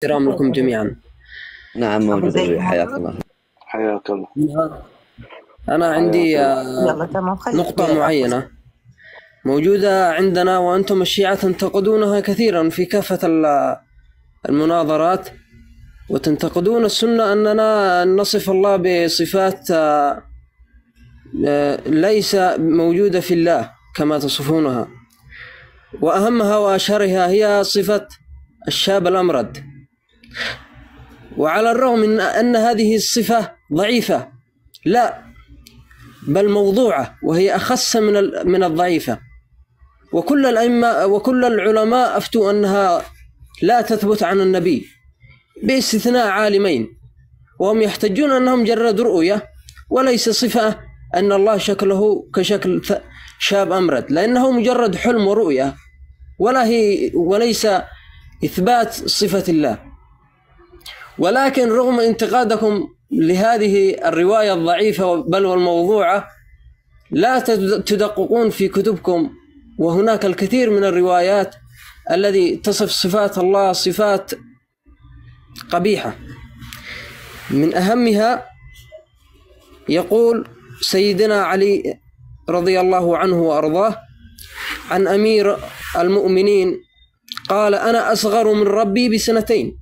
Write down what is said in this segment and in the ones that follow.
احترام لكم جميعا. نعم موجود أبوي، حياك الله. حياك الله. أنا عندي يلا تمام نقطة معينة موجودة عندنا وأنتم الشيعة تنتقدونها كثيرا في كافة المناظرات، وتنتقدون السنة أننا نصف الله بصفات ليس موجودة في الله كما تصفونها، وأهمها وأشهرها هي صفة الشاب الأمرد. وعلى الرغم من أن هذه الصفة ضعيفة، لا بل موضوعة، وهي أخص من الضعيفة، وكل الأئمة وكل العلماء أفتوا أنها لا تثبت عن النبي باستثناء عالمين، وهم يحتجون أنه مجرد رؤية وليس صفة أن الله شكله كشكل شاب أمرد، لأنه مجرد حلم ورؤية وليس إثبات صفة الله. ولكن رغم انتقادكم لهذه الرواية الضعيفة بل والموضوعة، لا تدققون في كتبكم، وهناك الكثير من الروايات التي تصف صفات الله صفات قبيحة. من أهمها يقول سيدنا علي رضي الله عنه وأرضاه عن أمير المؤمنين قال: أنا أصغر من ربي بسنتين.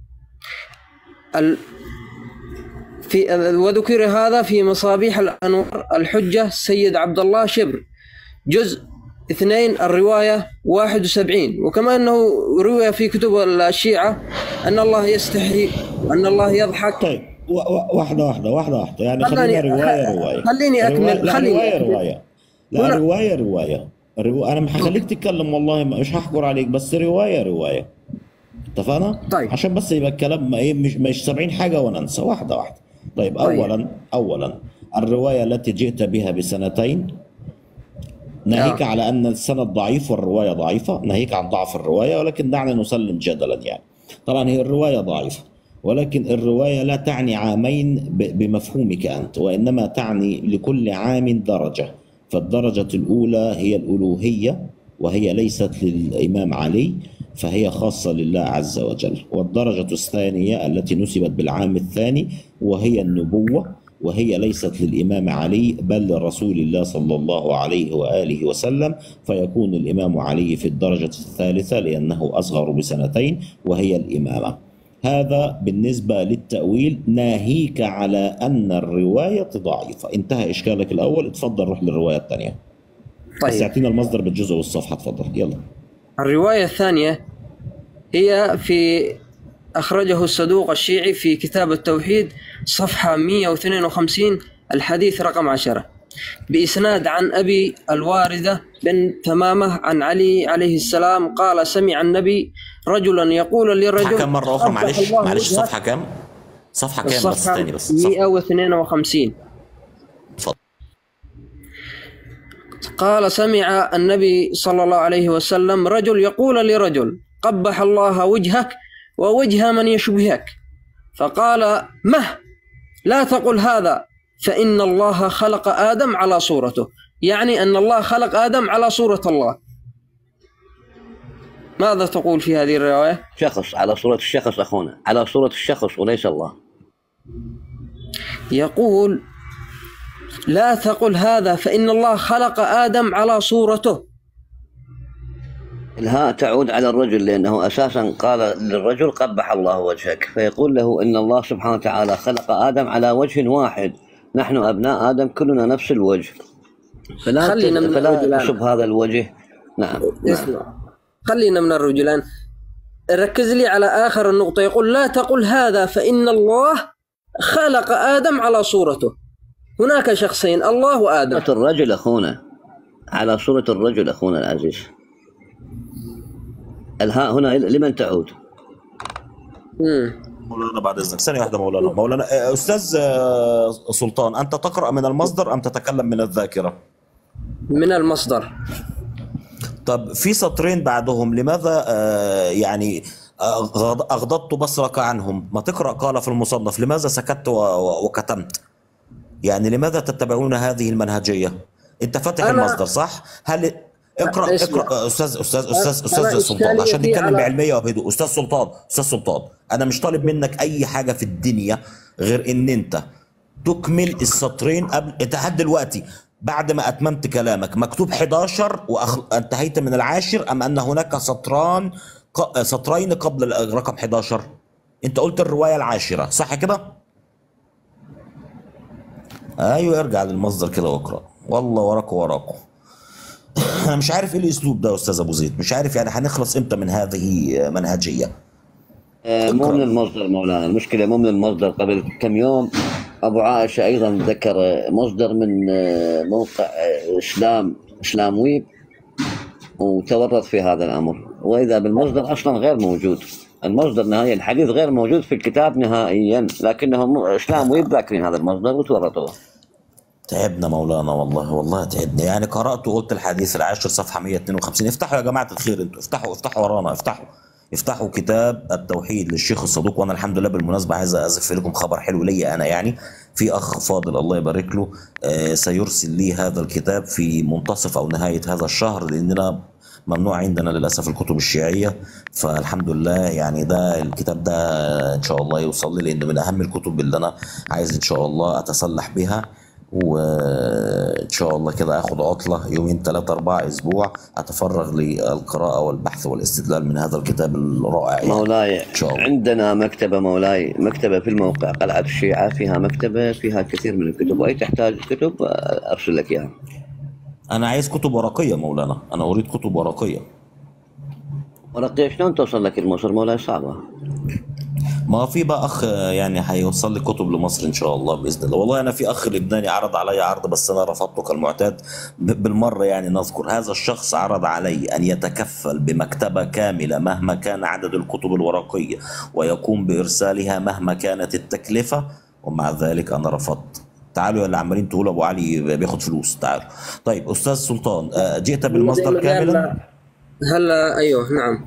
وذكر هذا في مصابيح الأنوار الحجة سيد عبد الله شبر جزء 2 الرواية 71. وكما أنه روي في كتب الشيعة أن الله يستحي وأن الله يضحك. طيب واحدة يعني خلينا رواية خليني أكمل. رواية أنا مش هخليك تتكلم والله، مش هحجر عليك، بس رواية اتفقنا؟ طيب. عشان بس يبقى الكلام مش 70 حاجة وننسى واحدة. طيب أولا الرواية التي جئت بها بسنتين ناهيك على أن السند ضعيف والرواية ضعيفة، ناهيك عن ضعف الرواية، ولكن دعنا نسلم جدلا. يعني طبعا هي الرواية ضعيفة، ولكن الرواية لا تعني عامين بمفهومك أنت، وإنما تعني لكل عام درجة. فالدرجة الأولى هي الألوهية، وهي ليست للإمام علي، فهي خاصة لله عز وجل. والدرجة الثانية التي نسبت بالعام الثاني وهي النبوة، وهي ليست للإمام علي بل لرسول الله صلى الله عليه وآله وسلم، فيكون الإمام علي في الدرجة الثالثة لأنه أصغر بسنتين، وهي الإمامة. هذا بالنسبة للتأويل، ناهيك على أن الرواية ضعيفة. انتهى إشكالك الأول، اتفضل روح للرواية الثانية. طيب. بس اعطينا المصدر بالجزء والصفحة، اتفضل يلا. الرواية الثانية هي أخرجه الصدوق الشيعي في كتاب التوحيد صفحة 152 الحديث رقم 10 بإسناد عن أبي الواردة بن تمامة عن علي عليه السلام قال: سمع النبي رجلا يقول لرجل. كم مرة أخرى؟ معلش صفحة كم؟ بس تاني بس 152. قال: سمع النبي صلى الله عليه وسلم رجل يقول لرجل: قبح الله وجهك ووجه من يشبهك. فقال: مه، لا تقل هذا، فإن الله خلق آدم على صورته، يعني أن الله خلق آدم على صورة الله. ماذا تقول في هذه الرواية؟ شخص على صورة الشخص أخونا، على صورة الشخص وليس الله. يقول: لا تقل هذا، فإن الله خلق آدم على صورته. الهاء تعود على الرجل، لأنه أساسا قال للرجل: قبح الله وجهك، فيقول له إن الله سبحانه وتعالى خلق آدم على وجه واحد، نحن أبناء آدم كلنا نفس الوجه، فلا تشب هذا الوجه. نعم. خلينا من الرجلان، ركز لي على آخر النقطة. يقول: لا تقل هذا، فإن الله خلق آدم على صورته. هناك شخصين، الله وآدم. صورة الرجل أخونا، على صورة الرجل أخونا العزيز. الهاء هنا لمن تعود؟ مولانا بعد إذنك ثانية واحدة. مولانا أستاذ سلطان، أنت تقرأ من المصدر أم تتكلم من الذاكرة؟ من المصدر. طب في سطرين بعدهم لماذا يعني أغضضت بصرك عنهم؟ ما تقرأ قال في المصنف، لماذا سكت وكتمت؟ يعني لماذا تتبعون هذه المنهجية؟ أنت فاتح المصدر صح؟ اقرا اسمع. اقرا استاذ أنا سلطان، عشان إشكاليتي نتكلم على بعلميه وبهدوء. استاذ سلطان، انا مش طالب منك اي حاجه في الدنيا غير ان انت تكمل السطرين. قبل انت لحد دلوقتي بعد ما اتممت كلامك مكتوب 11 وانتهيت من العاشر، ام ان هناك سطرين قبل رقم 11؟ انت قلت الروايه العاشره صح كده؟ ايوه، ارجع للمصدر كده واقرا، والله وراكوا. انا مش عارف ايه الاسلوب ده يا استاذ ابو زيد، مش عارف يعني هنخلص امتى من هذه منهجيه. مو من اقرا. المصدر مولانا، المشكلة مو من المصدر. قبل كم يوم أبو عائشة أيضا ذكر مصدر من موقع إسلام ويب، وتورط في هذا الأمر. وإذا بالمصدر أصلا غير موجود، المصدر نهائيا الحديث غير موجود في الكتاب نهائيا، لكنهم إسلام ويب ذاكرين هذا المصدر وتورطوه. تعبنا مولانا، والله تعبنا يعني. قرأت وقلت الحديث العاشر صفحة 152. افتحوا يا جماعة الخير، انتوا افتحوا ورانا، افتحوا كتاب التوحيد للشيخ الصدوق. وانا الحمد لله بالمناسبة عايز ازف لكم خبر حلو ليا انا، يعني في اخ فاضل الله يبارك له سيرسل لي هذا الكتاب في منتصف او نهاية هذا الشهر، لاننا ممنوع عندنا للاسف الكتب الشيعية. فالحمد لله يعني ده الكتاب ده ان شاء الله يوصل لي، لان من اهم الكتب اللي انا عايز ان شاء الله اتسلح بها. وان شاء الله كده اخد عطله يومين 3 4 اسبوع اتفرغ للقراءه والبحث والاستدلال من هذا الكتاب الرائع يعني. مولاي ان شاء الله. عندنا مكتبة مولاي، مكتبة في الموقع قلعة الشيعة، فيها مكتبة فيها كثير من الكتب، وأي تحتاج كتب أرسل لك إياها. انا عايز كتب ورقيه مولانا، انا اريد كتب ورقيه. ورقية شلون توصل لك المصر مولاي؟ صعبة. ما في بقى اخ يعني هيوصل لي كتب لمصر ان شاء الله باذن الله. والله انا في اخ لبناني عرض علي عرض، بس انا رفضته كالمعتاد. بالمره يعني نذكر هذا الشخص عرض علي ان يتكفل بمكتبه كامله مهما كان عدد الكتب الورقيه، ويقوم بارسالها مهما كانت التكلفه، ومع ذلك انا رفضت. تعالوا يا اللي عمالين تقولوا ابو علي بياخد فلوس، تعالوا. طيب استاذ سلطان، جئت بالمصدر كاملا؟ هلا ايوه نعم.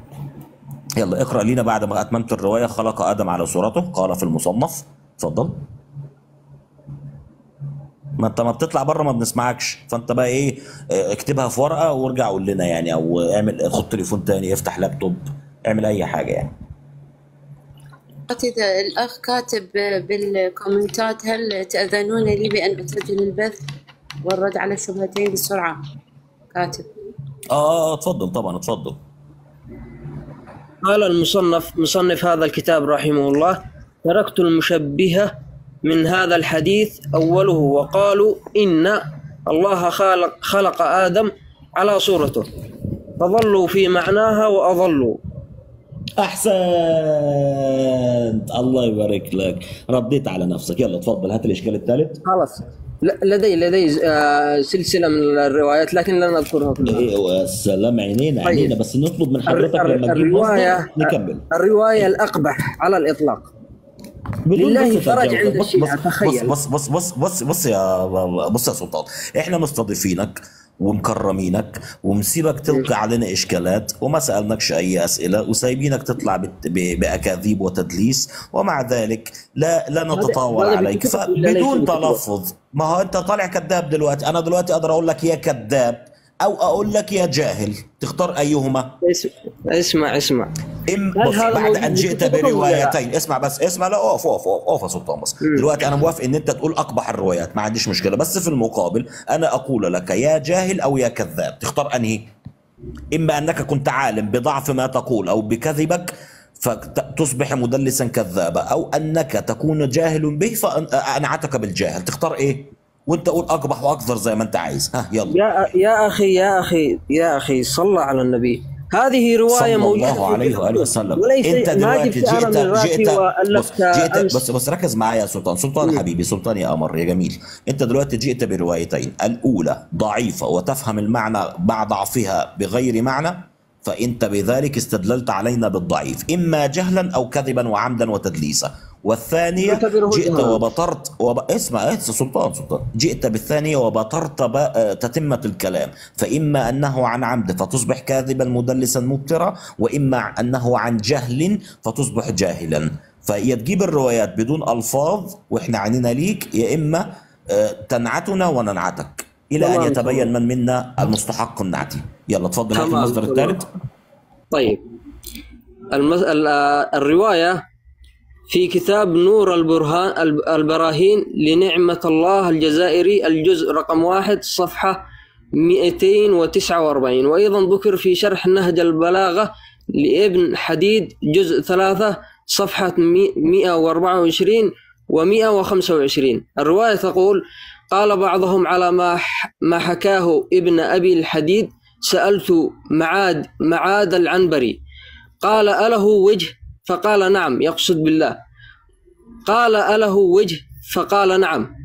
يلا اقرأ لينا بعد ما أتممت الرواية. خلق آدم على صورته قال في المصنف. اتفضل. ما انت ما بتطلع بره ما بنسمعكش، فانت بقى ايه، اكتبها في ورقة وارجع قول لنا يعني، او اعمل خد تليفون تاني، افتح لابتوب، اعمل اي حاجة يعني. إذا الأخ كاتب بالكومنتات: هل تأذنون لي بأن أسجل البث والرد على الشبهتين بسرعة؟ كاتب. اتفضل طبعا، اتفضل. قال مصنف هذا الكتاب رحمه الله: تركت المشبهة من هذا الحديث أوله وقالوا إن الله خلق آدم على صورته فظلوا في معناها وأضلوا. احسنت، الله يبارك لك، رديت على نفسك. يلا اتفضل، هات الاشكال الثالث. خلاص، لدي سلسلة من الروايات لكن لن أذكرها كلها. السلام، عينينا بس نطلب من حضرتك لما تجيب مصدر نكمل. الرواية الأقبح على الإطلاق. لله فرج عند الشيعة. تخيل. بص يا سلطان، احنا مستضيفينك ومكرمينك ومسيبك تلقي علينا اشكالات، وما سالناكش اي اسئله، وسايبينك تطلع باكاذيب وتدليس، ومع ذلك لا نتطاول عليك بدون تلفظ. ما هو انت طالع كذاب دلوقتي. انا دلوقتي اقدر اقول لك يا كذاب او اقول لك يا جاهل، تختار ايهما؟ اسمع بعد ان جئت بروايتين. اسمع لا اقف يا سلطان. بس دلوقتي انا موافق ان انت تقول اقبح الروايات، ما عنديش مشكله، بس في المقابل انا اقول لك يا جاهل او يا كذاب، تختار انهي؟ اما انك كنت عالم بضعف ما تقول او بكذبك فتصبح مدلسا كذابا، او انك تكون جاهل به فانعتك بالجاهل. تختار ايه؟ وانت قول اقبح واقذر زي ما انت عايز. ها يلا. يا اخي صلى على النبي. هذه رواية موجودة صلى الله عليه وآله وسلم. انت دلوقتي جئت بس ركز معايا يا سلطان حبيبي، سلطان يا قمر يا جميل. انت دلوقتي جئت بروايتين، الاولى ضعيفة وتفهم المعنى مع ضعفها بغير معنى، فانت بذلك استدللت علينا بالضعيف اما جهلا او كذبا وعمدا وتدليسا. والثانية جئت وبطرت اسمع سلطان، جئت بالثانية وبطرت تتمة الكلام، فإما أنه عن عمد فتصبح كاذبا مدلسا مبترا، وإما أنه عن جهل فتصبح جاهلا. فيا تجيب الروايات بدون ألفاظ وإحنا عنينا ليك، يا إما تنعتنا وننعتك. الى ان تمام، يتبين من منا المستحق النعتي. يلا تفضل هات تمام، المصدر تمام. الثالث. طيب، الرواية في كتاب نور البراهين لنعمة الله الجزائري، الجزء رقم 1 صفحة 249. وأيضا ذكر في شرح نهج البلاغة لابن حديد جزء 3 صفحة 124 و125. الرواية تقول: قال بعضهم على ما حكاه ابن أبي الحديد: سألت معاد العنبري قال: أله وجه؟ فقال: نعم، يقصد بالله. قال: أله وجه؟ فقال: نعم.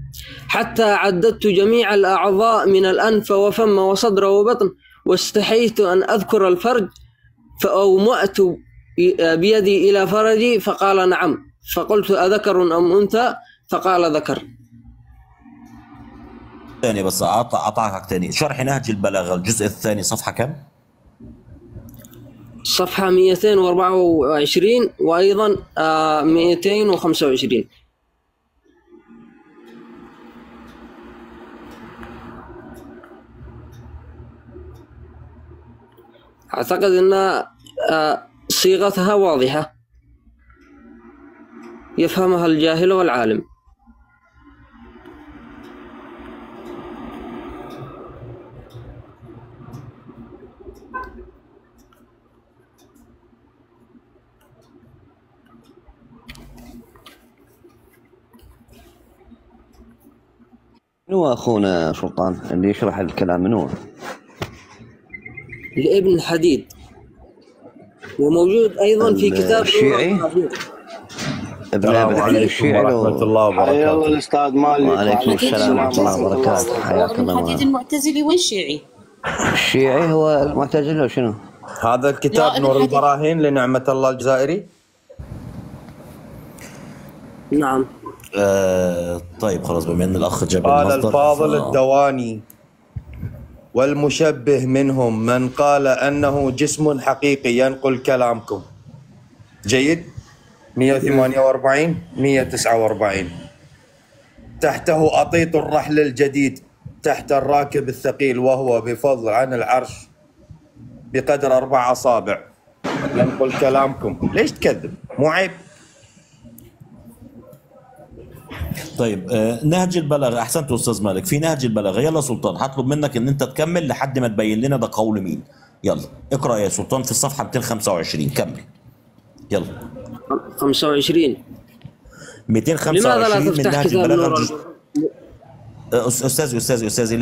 حتى عددت جميع الأعضاء من الأنف وفم وصدر وبطن، واستحيت أن أذكر الفرج، فأومأت بيدي إلى فرجي فقال: نعم. فقلت: أذكر أم أنثى؟ فقال: ذكر. ثاني بس أعطاك ثاني. شرح نهج البلاغة الجزء الثاني صفحة كم؟ صفحة 224 وأيضا 225. أعتقد أن صيغتها واضحة يفهمها الجاهل والعالم. من هو أخونا سلطان اللي يشرح الكلام؟ من هو؟ لابن حديد، وموجود أيضا في كتاب الشيعي؟ ابن أبي الحديد الشيعي ورحمة الله حيا الله وبركاته. الأستاذ مالك. وعليكم السلام ورحمة الله وبركاته. حياك ابن الله. حديد المعتزلي والشيعي. الشيعي هو المعتزلة وشنو؟ هذا الكتاب لا، نور ابن حديد. البراهين لنعمة الله الجزائري. نعم. طيب خلاص، بما ان الاخ جاب قال المصدر الفاضل الدواني: والمشبه منهم من قال أنه جسم حقيقي. ينقل كلامكم. جيد. 148 149. تحته أطيط الرحل الجديد تحت الراكب الثقيل، وهو بفضل عن العرش بقدر 4 أصابع. ينقل كلامكم. ليش تكذب؟ مو عيب؟ طيب نهج البلاغه. احسنت استاذ مالك. في نهج البلاغه. يلا سلطان، هطلب منك ان انت تكمل لحد ما تبين لنا ده قول مين. يلا اقرا يا سلطان في الصفحه 225. كمل يلا. 25. 225 لماذا لا من تفتح نهج كتاب البلاغه نور استاذي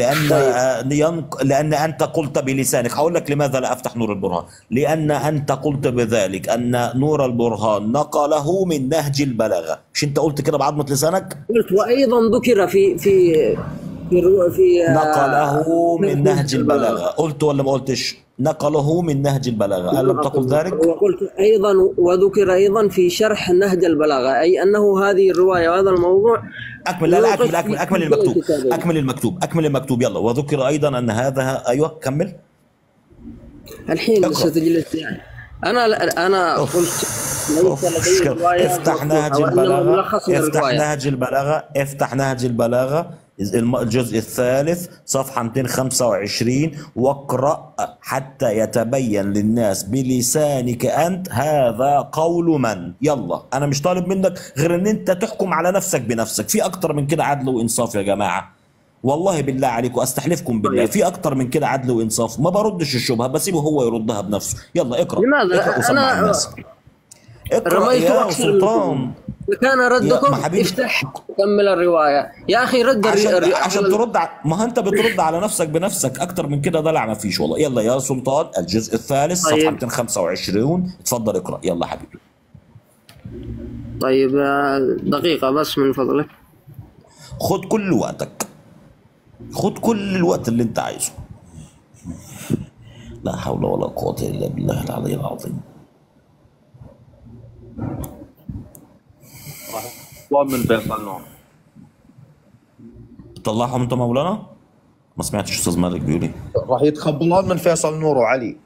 لان انت قلت بلسانك. هقول لك لماذا لا افتح نور البرهان. لان انت قلت بذلك ان نور البرهان نقله من نهج البلاغه. مش انت قلت كده بعظمه لسانك؟ قلت وأيضا ذكر في نقله من نهج البلاغه. قلت ولا ما قلتش؟ نقله من نهج البلاغه. ألم تقل ذلك؟ وقلت أيضا وذكر أيضا في شرح نهج البلاغة، أي أنه هذه الرواية وهذا الموضوع. اكمل. لا اكمل المكتوب. اكمل المكتوب. يلا. وذكر ايضا ان هذا. ايوه كمل. الحين ستجلس يعني. أنا قلت ليس لدي رواية افتح مفتوحة، نهج وإنما البلاغه. ملخص من الرواية. افتح نهج البلاغه الجزء الثالث صفحه 225 واقرا حتى يتبين للناس بلسانك انت هذا قول من. يلا. انا مش طالب منك غير ان انت تحكم على نفسك بنفسك. في اكتر من كده عدل وانصاف يا جماعه؟ والله بالله عليكم استحلفكم بالله، في اكتر من كده عدل وانصاف. ما بردش الشبهه، بسيبه هو يردها بنفسه. يلا اقرا. لماذا؟ اقرا وسمع الناس. اقرا رميت يا أكثر سلطان. منكم. كان ردكم افتح كمل الرواية يا أخي. رد عشان ترد ما انت بترد على نفسك بنفسك. اكتر من كده دلع ما فيش والله. يلا يا سلطان الجزء الثالث صفحه 225. اتفضل اقرا. يلا حبيبي. طيب دقيقة بس من فضلك. خد كل وقتك. خد كل الوقت اللي انت عايزه. لا حول ولا قوة الا بالله العلي العظيم. من فيصل نور. طلعهم انت مولانا؟ ما سمعتش استاذ مالك بيقول ايه؟ راح يتقبلون من فيصل نور وعلي.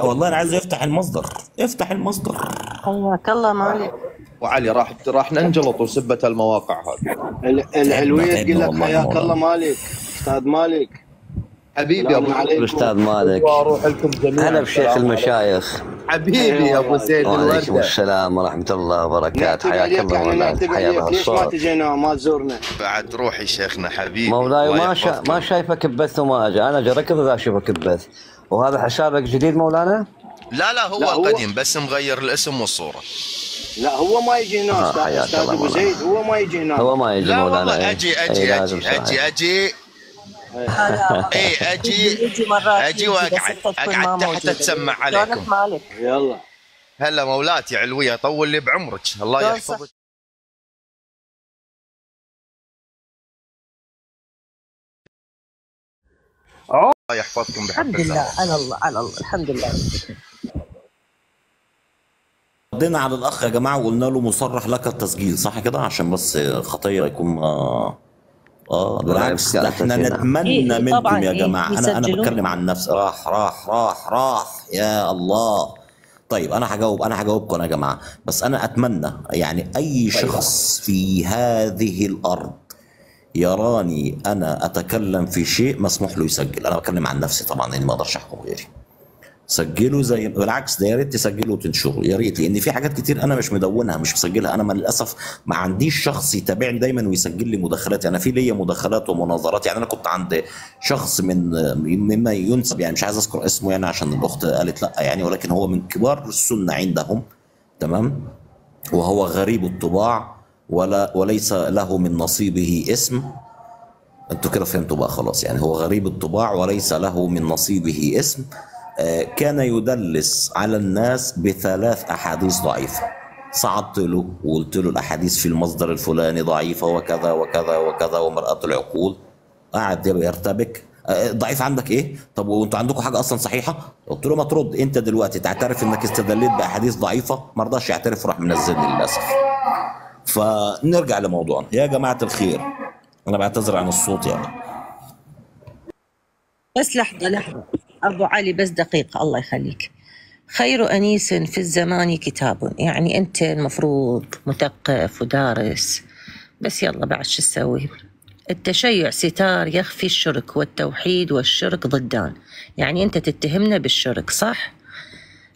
والله انا عايز يفتح المصدر. افتح المصدر. حياك الله مالك. وعلي راح ننجلط وسبة المواقع هذه. العلوية تقول لك حياك الله مالك استاذ مالك. حبيبي ابو الاستاذ مالك، واروح لكم جميعا. هلا بشيخ المشايخ. حبيبي يا ابو سيد وعليكم الوردة. السلام ورحمه الله وبركاته. حياك الله مولاي. حيا ليش ما بالصوت. تجينا ما تزورنا؟ بعد روحي شيخنا حبيبي. مولاي الله ما يحفظكم. ما شايفك ببث وما اجي، انا اجي اركض اذا اشوفك ببث. وهذا حسابك جديد مولانا؟ لا هو القديم بس مغير الاسم والصورة. لا هو ما يجي هنا استاذ ابو زيد، هو ما يجي هنا. هو ما يجي لا مولانا. والله اجي واقعد تحت اتسمع عليكم. يلا هلا مولاتي علوية، طول لي بعمرك الله يحفظك. الله يحفظكم بحق الحمد لله. على الله الحمد لله. ردينا على الاخ يا جماعه وقلنا له مصرح لك التسجيل، صح كده؟ عشان بس خطيه يكون بالعكس، ده احنا نتمنى منكم يا جماعه. انا بتكلم عن نفسي. راح يا الله. طيب انا هجاوبكم يا جماعه، بس انا اتمنى يعني اي شخص في هذه الارض يراني انا اتكلم في شيء مسموح له يسجل. انا بتكلم عن نفسي طبعا، يعني ما اقدرش احكم غيري. سجلوا زي بالعكس، ده يا ريت تسجلوا وتنشروا يا ريت، لان في حاجات كتير انا مش مدونها مش مسجلها. انا للاسف ما عنديش شخص يتابعني دايما ويسجل لي مداخلاتي. انا في ليا مداخلات ومناظرات، يعني انا كنت عند شخص مما ينسب، يعني مش عايز اذكر اسمه يعني عشان الاخت قالت لا يعني، ولكن هو من كبار السنه عندهم، تمام؟ وهو غريب الطباع وليس له من نصيبه اسم. انتوا كده فهمتوا بقى خلاص، يعني هو غريب الطباع وليس له من نصيبه اسم. كان يدلس على الناس بثلاث أحاديث ضعيفة. صعدت له وقلت له الأحاديث في المصدر الفلاني ضعيفة وكذا وكذا وكذا ومرأة العقول. قعد يرتبك. ضعيف عندك ايه؟ طب وانتوا عندكم حاجه اصلا صحيحه؟ قلت له ما ترد انت دلوقتي تعترف انك استدليت باحاديث ضعيفه. ما رضاش يعترف وراح منزلني للاسف. فنرجع لموضوعنا يا جماعه الخير. انا بعتذر عن الصوت يعني. بس لحظة أبو علي، بس دقيقة الله يخليك. خير أنيس في الزمان كتاب، يعني أنت المفروض مثقف ودارس، بس يلا بعد شو تسوي؟ التشيع ستار يخفي الشرك، والتوحيد والشرك ضدان. يعني أنت تتهمنا بالشرك صح؟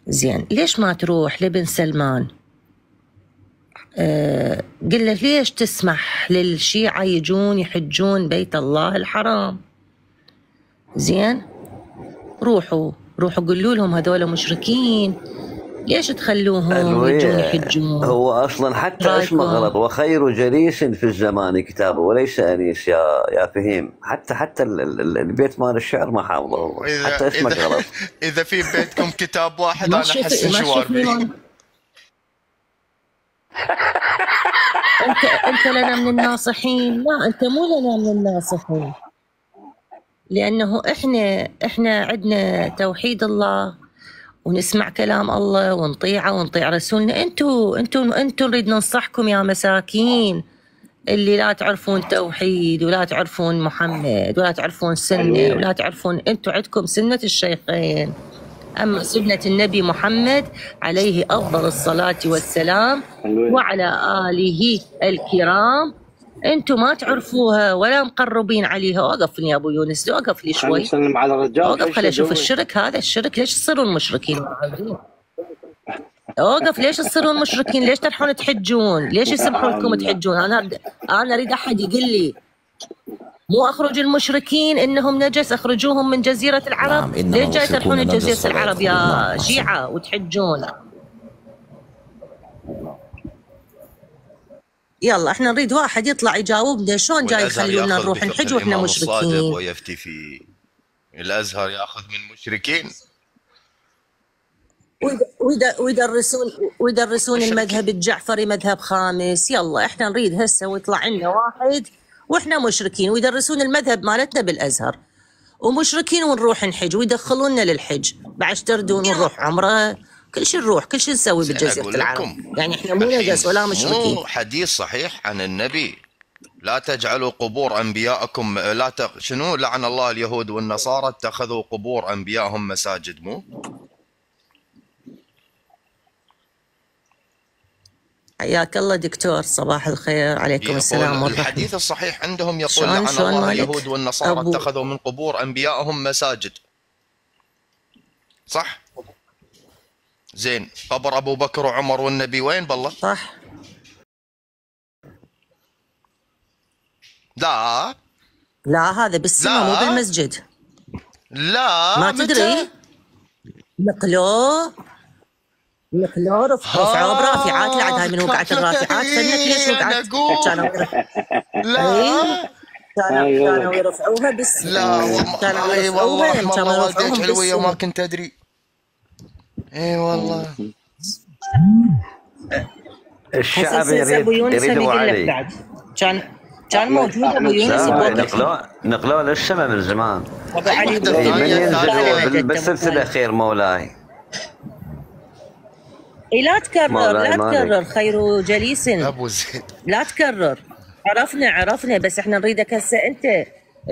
زين، ليش ما تروح لابن سلمان قل له ليش تسمح للشيعة يجون يحجون بيت الله الحرام؟ زين، روحوا قولوا لهم هذول مشركين، ليش تخلوهم يجون يحجون؟ هو اصلا حتى اسمه غلط، وخير جليس في الزمان كتابه وليس انيس يا فهيم. حتى البيت مال الشعر ما حافظه هو، حتى اسمك غلط. اذا في بيتكم كتاب واحد انا احس شوار به. انت لنا من الناصحين؟ لا انت مو لنا من الناصحين، لانه احنا عندنا توحيد الله ونسمع كلام الله ونطيعه ونطيع رسولنا. انتوا نريد ننصحكم يا مساكين اللي لا تعرفون توحيد ولا تعرفون محمد ولا تعرفون سنه ولا تعرفون. انتوا عندكم سنه الشيخين، اما سنه النبي محمد عليه افضل الصلاه والسلام وعلى اله الكرام انتم ما تعرفوها ولا مقربين عليها. اوقف لي يا ابو يونس، اوقف لي شوي. نسلم على الرجال. اوقف خليني اشوف الشرك. هذا الشرك ليش تصيرون مشركين؟ اوقف، ليش تصيرون مشركين؟ ليش تروحون تحجون؟ ليش يسمحوا لكم تحجون؟ انا اريد احد يقول لي مو اخرج المشركين انهم نجس، اخرجوهم من جزيره العرب. نعم، ليش جاي تروحون جزيره العرب يا شيعه وتحجون؟ يلا احنا نريد واحد يطلع يجاوبنا شلون جاي يخلونا نروح نحج واحنا مشركين. ويفتي في الازهر ياخذ من مشركين ويدرسون المذهب الجعفري مذهب خامس. يلا احنا نريد هسه ويطلع لنا واحد واحنا مشركين ويدرسون المذهب مالتنا بالازهر ومشركين ونروح نحج ويدخلونا للحج بعد تردون ونروح عمره. كل شيء نروح، كل شيء نسوي بالجزيرة العرب. يعني احنا مو نجس ولا مشركين. مو حديث صحيح عن النبي لا تجعلوا قبور انبيائكم شنو لعن الله اليهود والنصارى اتخذوا قبور انبيائهم مساجد. مو حياك الله دكتور، صباح الخير، عليكم السلام يقول والرحمة. الحديث الصحيح عندهم يقول شلون لعن شلون الله مالك؟ اليهود والنصارى أبو اتخذوا من قبور انبيائهم مساجد. صح؟ زين، قبر ابو بكر وعمر والنبي وين بالله؟ صح. لا لا هذا بالسماء مو لا بالمسجد. لا، ما متى؟ تدري؟ نقلوه رفعوه برافعات. لعد هاي من وقعت الرافعات فنك ليش وقعت؟ كانوا لا كانوا يرفعوها بس لا كانوا اي والله يرفعوها رحم كانوا الله والديك يرفعوهم علويه وما بالسماء. كنت ادري. اي والله. الشعب حسن ابو يونس يريد هم يقول لك علي. بعد كان موجود ابو يونس نقلوه للسماء من زمان. ابو علي واحدة من ثانية ينزلوا بالسلسله خير مولاي. اي لا تكرر مولاي لا مالك. تكرر، خير جليس ابو زيد. لا تكرر. عرفنا بس احنا نريدك هسه انت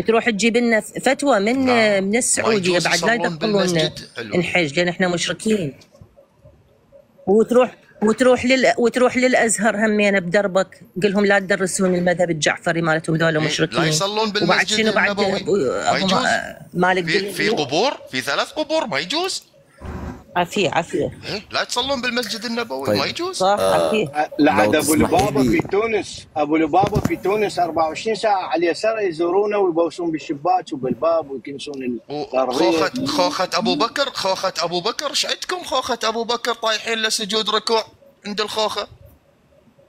تروح تجيب لنا فتوى من السعوديه يجوز بعد لا يصلون يدخلونا بالمسجد. حلو. نحج لان احنا مشركين. وتروح للازهر همين بدربك، قل لهم لا تدرسون المذهب الجعفري مالتهم ذولا مشركين. لا يصلون وبعد بالمسجد شنو بعد النبوي. ما يجوز. مالك في قبور، في 3 قبور ما يجوز. عافيه إيه؟ لا تصلون بالمسجد النبوي. طيب. ما يجوز. صح عافيه. لعد لو ابو تسمحي لبابه لي. في تونس، ابو لبابه في تونس 24 ساعه على اليسار يزورونه ويبوسون بالشباك وبالباب ويكنسون الارضيه. خوخة ابو بكر ايش عندكم؟ خوخة ابو بكر طايحين لسجود ركوع عند الخوخة.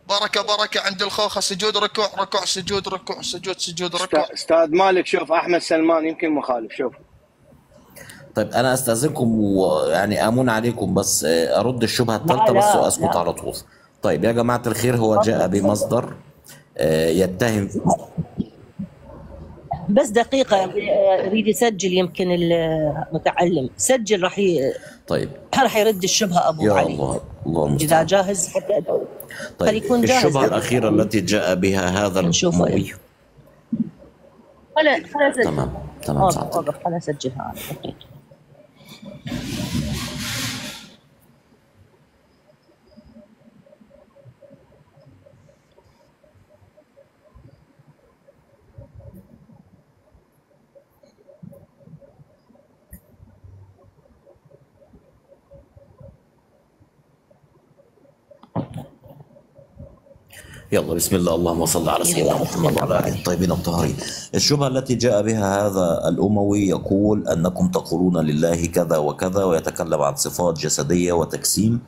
بركه عند الخوخة، سجود ركوع سجود ركوع سجود ركوع. استاذ مالك شوف احمد سلمان يمكن مخالف. شوف طيب انا استاذنكم ويعني امون عليكم بس ارد الشبهه الثالثه بس واسكت على طول. طيب يا جماعه الخير، هو جاء بمصدر يتهم. بس دقيقة يريد يسجل، يمكن المتعلم سجل طيب راح يرد الشبهة أبو يا علي. الله إذا المستعان. جاهز حتى أدعو. طيب يكون جاهز. الشبهه الاخيره التي جاء بها هذا نشوفه. الأموي. خلا سجل. تمام سعادتك. وقف خلا سجلها أنا. يلا بسم الله، اللهم صل على سيدنا محمد وعلى اله الطيبين الطاهرين. الشبهه التي جاء بها هذا الاموي يقول انكم تقولون لله كذا وكذا، ويتكلم عن صفات جسديه وتجسيم.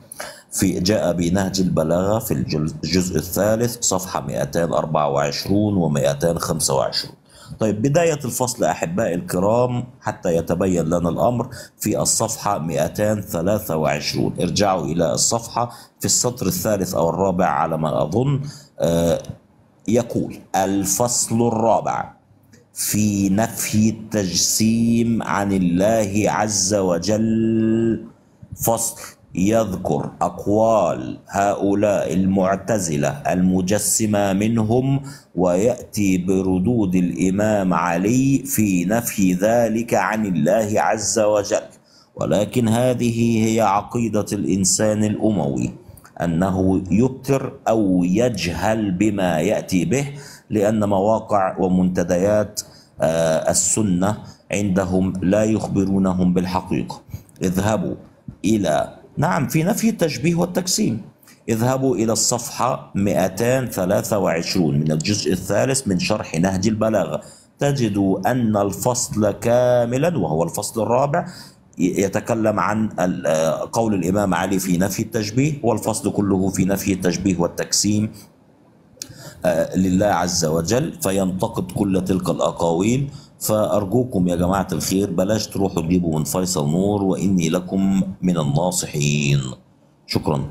جاء بنهج البلاغه في الجزء الثالث صفحه 224 و 225. طيب بداية الفصل أحبائي الكرام حتى يتبين لنا الأمر في الصفحة 223. ارجعوا إلى الصفحة في السطر الثالث أو الرابع على ما أظن. يقول الفصل الرابع في نفي التجسيم عن الله عز وجل. فصل يذكر أقوال هؤلاء المعتزلة المجسمة منهم، ويأتي بردود الإمام علي في نفي ذلك عن الله عز وجل. ولكن هذه هي عقيدة الإنسان الأموي، أنه يبتر أو يجهل بما يأتي به، لأن مواقع ومنتديات السنة عندهم لا يخبرونهم بالحقيقة. اذهبوا إلى في نفي التشبيه والتجسيم. اذهبوا إلى الصفحة 223 من الجزء الثالث من شرح نهج البلاغة، تجدوا أن الفصل كاملا وهو الفصل الرابع يتكلم عن قول الإمام علي في نفي التشبيه، والفصل كله في نفي التشبيه والتجسيم لله عز وجل، فينتقد كل تلك الأقاويل. فأرجوكم يا جماعة الخير بلاش تروحوا تجيبوا من فيصل نور، وإني لكم من الناصحين. شكرا.